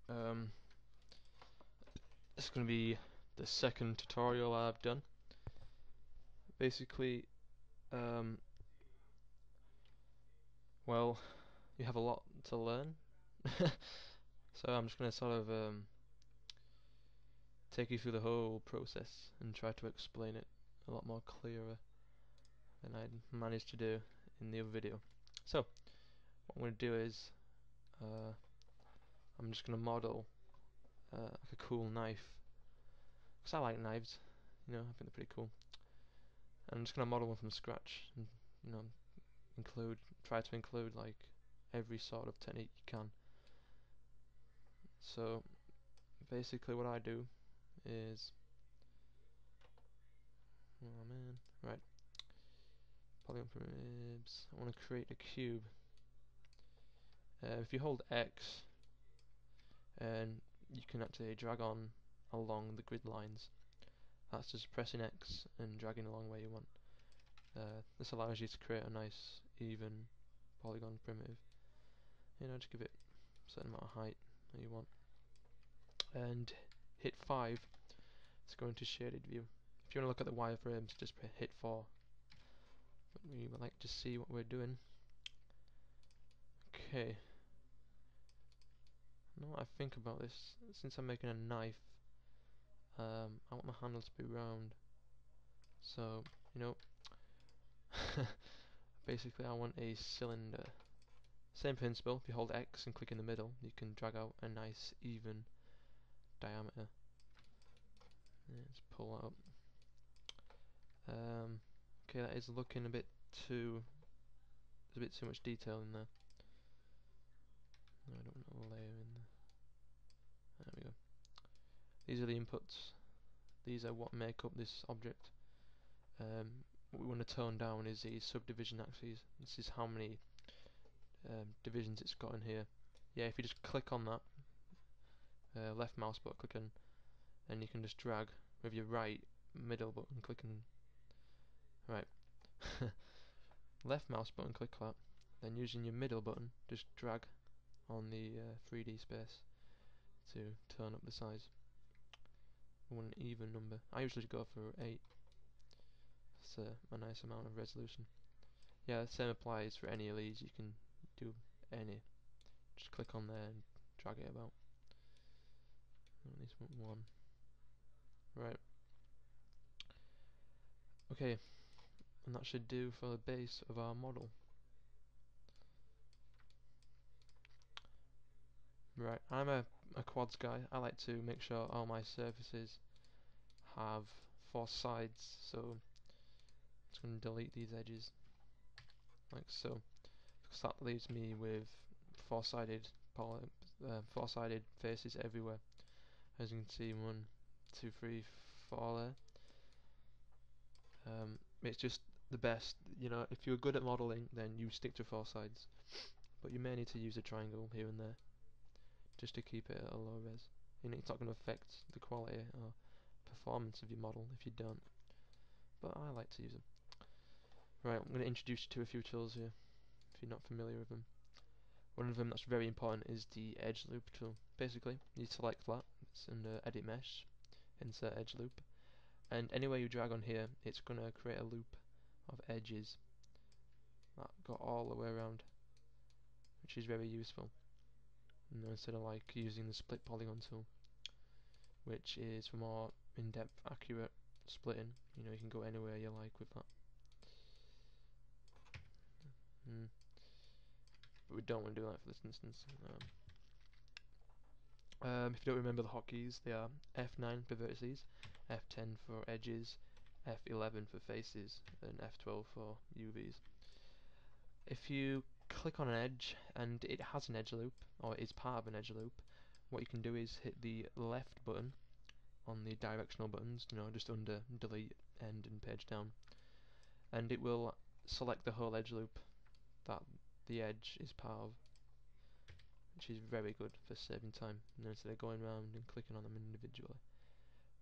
Um, it's going to be the second tutorial I've done. Basically, um, well, you have a lot to learn, so I'm just going to sort of take you through the whole process and try to explain it a lot more clearer than I managed to do in the other video. So, what I'm going to do is I'm just going to model like a cool knife, because I like knives, I think they're pretty cool. And I'm just going to model one from scratch and, try to include like every sort of technique you can. So, basically what I do is, oh man, right, polygon primitives, I want to create a cube. If you hold X, and you can actually drag on along the grid lines. That's just pressing X and dragging along where you want. This allows you to create a nice even polygon primitive. Just give it a certain amount of height that you want. And hit 5 to go into shaded view. If you want to look at the wireframes, just hit 4. But we would like to see what we're doing. Okay. Now what I think about this, since I'm making a knife, I want my handle to be round. So, basically I want a cylinder. Same principle, if you hold X and click in the middle, you can drag out a nice even diameter. Let's pull that up. Okay, that is looking a bit too... there's a bit too much detail in there. No, I don't want a layer in there. There we go. These are the inputs. These are what make up this object. What we want to tone down is the subdivision axes. This is how many divisions it's got in here. Yeah, if you just click on that, left mouse button, click on, and you can just drag with your right middle button, clicking. Right. Left mouse button, click that. Then using your middle button, just drag on the 3D space to turn up the size. We want an even number. I usually go for 8. It's a nice amount of resolution. Yeah, the same applies for any of these. You can do any. Just click on there and drag it about. At least want 1. Right. Okay, and that should do for the base of our model. Right, I'm a quads guy. I like to make sure all my surfaces have 4 sides, so I'm just going to delete these edges, like so, because that leaves me with 4-sided faces everywhere. As you can see, 1, 2, 3, 4 there. It's just the best, if you're good at modelling, then you stick to 4 sides, but you may need to use a triangle here and there, just to keep it at a low res. It's not going to affect the quality or performance of your model if you don't, but I like to use them. Right, I'm going to introduce you to a few tools here, if you're not familiar with them. One of them that's very important is the edge loop tool. Basically, you select that, it's under edit mesh, insert edge loop, and anywhere you drag on here, it's going to create a loop of edges that go all the way around, which is very useful. Instead of like using the split polygon tool, which is for more in-depth, accurate splitting. You can go anywhere you like with that. But we don't want to do that for this instance. If you don't remember the hotkeys, they are F9 for vertices, F10 for edges, F11 for faces, and F12 for UVs. If you click on an edge and it has an edge loop, or is part of an edge loop, what you can do is hit the left button on the directional buttons, just under delete, end, and page down, and it will select the whole edge loop that the edge is part of, which is very good for saving time, instead of going around and clicking on them individually.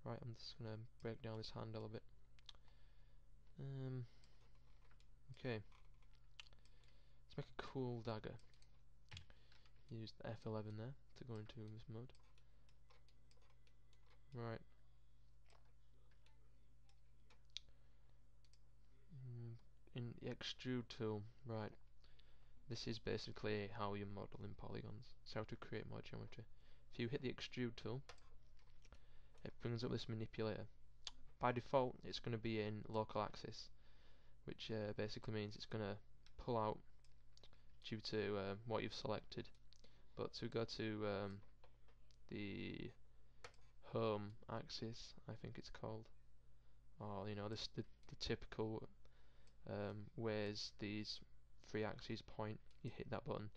Right, I'm just going to break down this handle a bit. Okay, let's make a cool dagger. use the F11 there to go into this mode. Right. In the extrude tool, right. This is basically how you model in polygons. It's how to create more geometry. If you hit the extrude tool, it brings up this manipulator. By default, it's going to be in local axis, which basically means it's going to pull out due to what you've selected. But to go to the home axis, I think it's called, or you know, the typical ways these three axes point, you hit that button.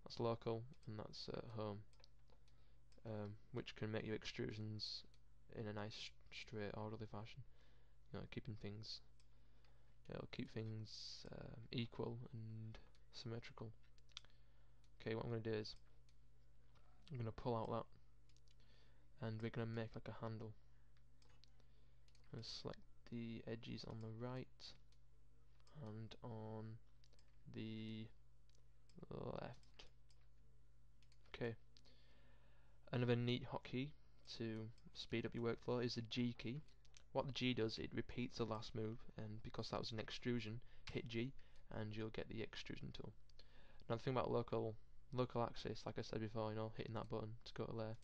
That's local, and that's home, which can make your extrusions in a nice straight orderly fashion. You know, keeping things, it'll keep things equal and symmetrical. Okay, what I'm going to do is I'm going to pull out that, and we're going to make like a handle. I'm going to select the edges on the right and on the left. Okay. Another neat hotkey to speed up your workflow is the G key. What the G does, it repeats the last move, and because that was an extrusion, hit G and you'll get the extrusion tool. Now the thing about local axis, like I said before, you know, hitting that button to go to there.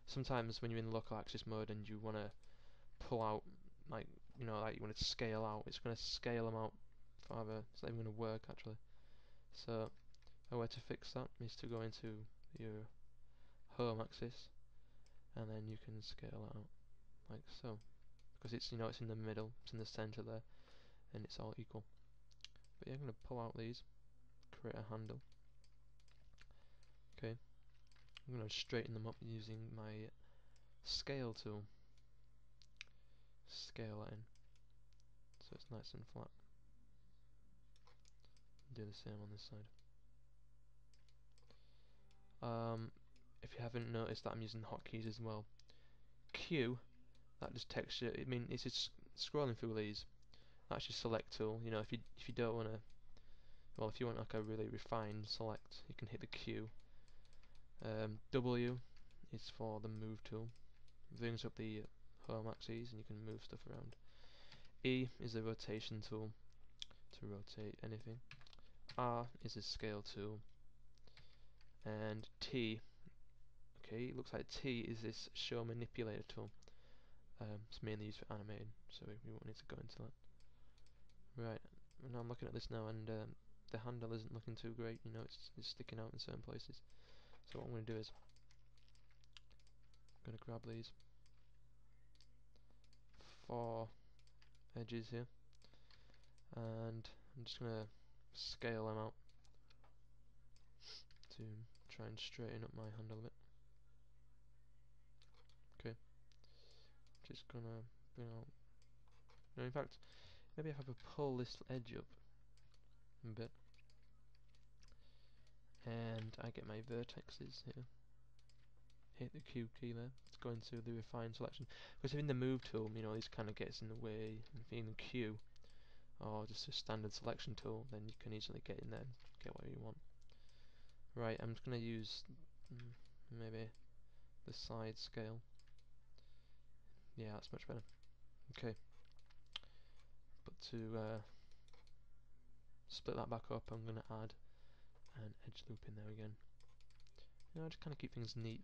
Sometimes when you're in local axis mode and you want to pull out, like, you know, like you want to scale out, it's going to scale them out farther. It's not even going to work actually. So a way to fix that is to go into your home axis, and then you can scale it out like so, because it's, you know, it's in the middle, it's in the center there, and it's all equal. But yeah, I'm going to pull out these, create a handle. Okay, I'm going to straighten them up using my scale tool. Scale that in so it's nice and flat. Do the same on this side. If you haven't noticed that I'm using hotkeys as well. Q, that just texture. I mean, it's just scrolling through these. That's your select tool. You know, if you don't want to, well, if you want like a really refined select, you can hit the Q. W is for the move tool. It brings up the home axes and you can move stuff around. E is the rotation tool to rotate anything. R is a scale tool. And T, okay, it looks like T is this show manipulator tool. It's mainly used for animating, so we won't need to go into that. Right, now I'm looking at this now, and the handle isn't looking too great. You know, it's sticking out in certain places. So what I'm going to do is I'm going to grab these 4 edges here, and I'm just going to scale them out to try and straighten up my handle a bit. Okay, just gonna bring out. No, in fact, maybe if I could pull this edge up a bit, and I get my vertexes here. Hit the Q key there to go into the refine selection. Because if in the move tool, you know, this kind of gets in the way. If you're in the Q or just a standard selection tool, then you can easily get in there and get what you want. Right, I'm just going to use maybe the side scale. Yeah, that's much better. Okay, but to split that back up, I'm going to add an edge loop in there again. You know, just kind of keep things neat,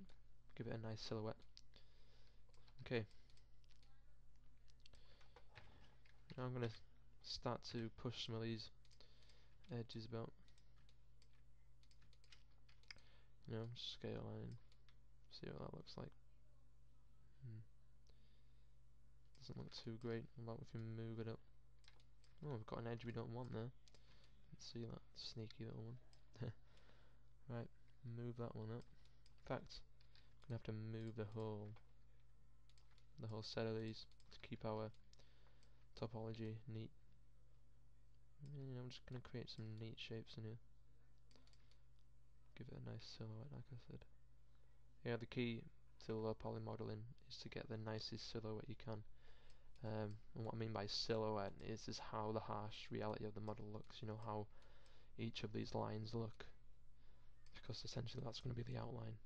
give it a nice silhouette. Okay, now I'm going to start to push some of these edges about. You know, scale line, see what that looks like. Doesn't look too great. What about if you move it up? Oh, we've got an edge we don't want there. Let's see that sneaky little one. Right, move that one up. In fact, I'm gonna have to move the whole set of these to keep our topology neat. And I'm just gonna create some neat shapes in here. Give it a nice silhouette, like I said. Yeah, the key to low poly modeling is to get the nicest silhouette you can. And what I mean by silhouette is how the harsh reality of the model looks. You know, how each of these lines look. because essentially that's going to be the outline.